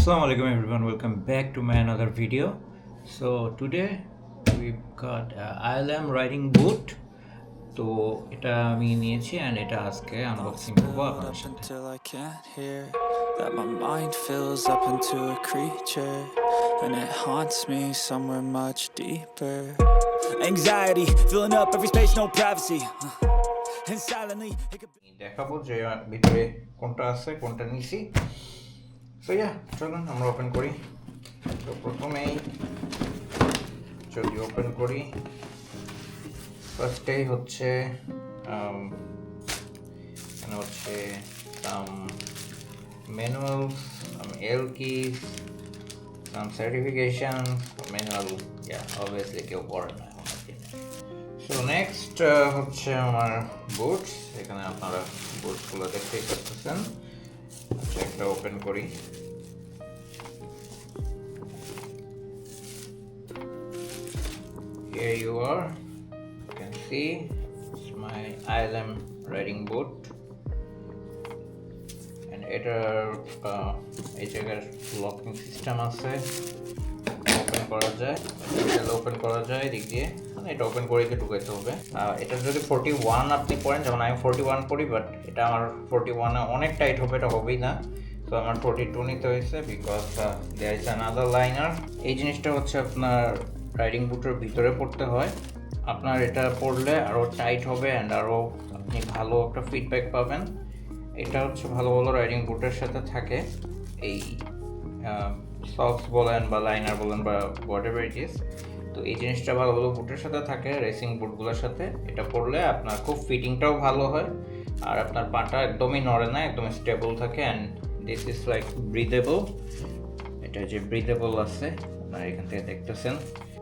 Assalamu alaikum everyone, welcome back to my another video. So today we've got ILM riding boot. তো এটা আমি নিয়েছি and এটা আজকে আনবক্সিং করব আপনাদের সাথে। Until I can't hear that my mind fills up into a creature and it haunts me somewhere much deeper. Anxiety filling up every space, no privacy. And silently দেখাবো যে ভিতরে কোনটা আছে কোনটা নিছি। সো চলুন আমরা ওপেন করি। তো প্রথমেই যদি ওপেন করি ফার্স্টেই হচ্ছে এখানে হচ্ছে manuals, L keys, some certification, manual, obviously কেউ পড়ে না। সো নেক্সট হচ্ছে আমার বুটস। এখানে আপনারা বুটসগুলো দেখতেই পাচ্ছেন। আচ্ছা, একটা ওপেন করি। Here you are, you can see it's my ILM riding boot and এটার এই জায়গার লকিং সিস্টেম আছে, ওপেন করা যায়, ওপেন করা যায় দিক দিয়ে, মানে এটা ওপেন করে দিয়ে ঢুকাইতে হবে। এটা যদি 41 আপনি পড়েন, যেমন আমি 41 পড়ি, বাট এটা আমার 41 অনেক টাইট হবে, এটা হবেই না। তো আমার 42 নিতে হয়েছে because there is another liner. এই জিনিসটা হচ্ছে আপনার রাইডিং বুটের ভিতরে পড়তে হয়। আপনার এটা পড়লে আরও টাইট হবে অ্যান্ড আরও আপনি ভালো একটা ফিডব্যাক পাবেন। এটা হচ্ছে ভালো ভালো রাইডিং বুটের সাথে থাকে, এই সক্স বলেন বা লাইনার বলেন বা হোয়াটএভার ইট ইজ। তো এই জিনিসটা ভালো ভালো বুটের সাথে থাকে, রেসিং বুটগুলোর সাথে। এটা পরলে আপনার খুব ফিটিংটাও ভালো হয় আর আপনার পাটা একদমই নড়ে না, একদম স্টেবল থাকে। And this is like breathable. এটা যে ব্রিদেবল আছে আপনারা এখান থেকে দেখতেছেন।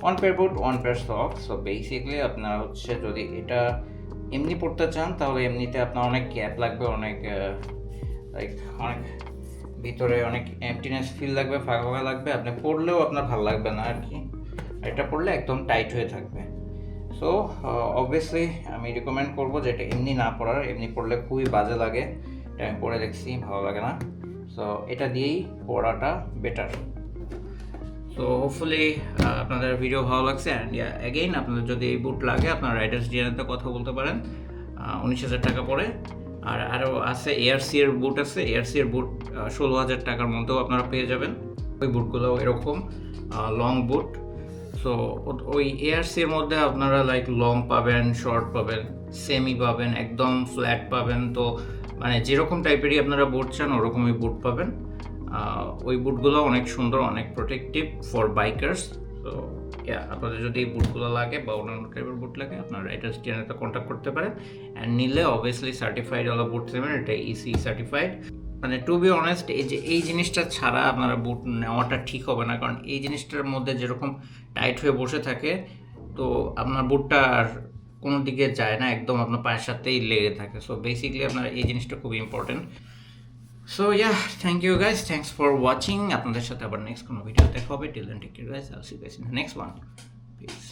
One pair boot, one pair socks. So basically আপনার হচ্ছে যদি এটা এমনি পড়তে চান তাহলে এমনিতে আপনার অনেক গ্যাপ লাগবে, অনেক অনেক ভিতরে অনেক এমটিনেস ফিল লাগবে, ফাঁকা ফাঁকা লাগবে, আপনি পড়লেও আপনার ভালো লাগবে না আর কি। এটা পড়লে একদম টাইট হয়ে থাকবে। সো অবভিয়াসলি আমি রিকমেন্ড করবো যে এটা এমনি না পড়ার, এমনি পড়লে খুবই বাজে লাগে। এটা আমি পড়ে দেখছি, ভালো লাগে না। সো এটা দিয়েই পড়াটা বেটার। সো হোপফুলি আপনাদের ভিডিও ভালো লাগছে। অ্যান্ড অ্যাগেইন আপনাদের যদি এই বুট লাগে আপনারা রাইডার্স ডিএনএতে কথা বলতে পারেন। 19,000 টাকা পড়ে। আর আরও আছে এআরসি এর বুট আছে, এআরসি এর বুট 16,000 টাকার মধ্যেও আপনারা পেয়ে যাবেন। ওই বুটগুলো এরকম লং বুট। সো ওই এআরসি এর মধ্যে আপনারা লাইক লং পাবেন, শর্ট পাবেন, সেমি পাবেন, একদম ফ্ল্যাট পাবেন। তো মানে যেরকম টাইপেরই আপনারা বুট চান ওরকমই বুট পাবেন। ওই বুটগুলো অনেক সুন্দর, অনেক প্রোটেক্টিভ ফর বাইকার্স। তো আপনাদের যদি এই বুটগুলো লাগে বা অন্যান্য টাইপের বুট লাগে আপনারা রাইডার্স ডিএনএতে কন্ট্যাক্ট করতে পারেন। অ্যান্ড নিলে অবভিয়াসলি সার্টিফাইড ওলা বুট নেবেন, এটা ইসি সার্টিফাইড। মানে টু বি অনেস্ট, এই জিনিসটা ছাড়া আপনারা বুট নেওয়াটা ঠিক হবে না, কারণ এই জিনিসটার মধ্যে যেরকম টাইট হয়ে বসে থাকে তো আপনার বুটটা আর কোনো দিকে যায় না, একদম আপনার পায়ের সাথেই লেগে থাকে। সো বেসিক্যালি আপনার এই জিনিসটা খুব important. So thank you guys, thanks for watching. আপনাদের সাথে আবার নেক্সট কোনো ভিডিও দেখা হবে। Till then take care guys, I'll see you guys in the next one. Piece.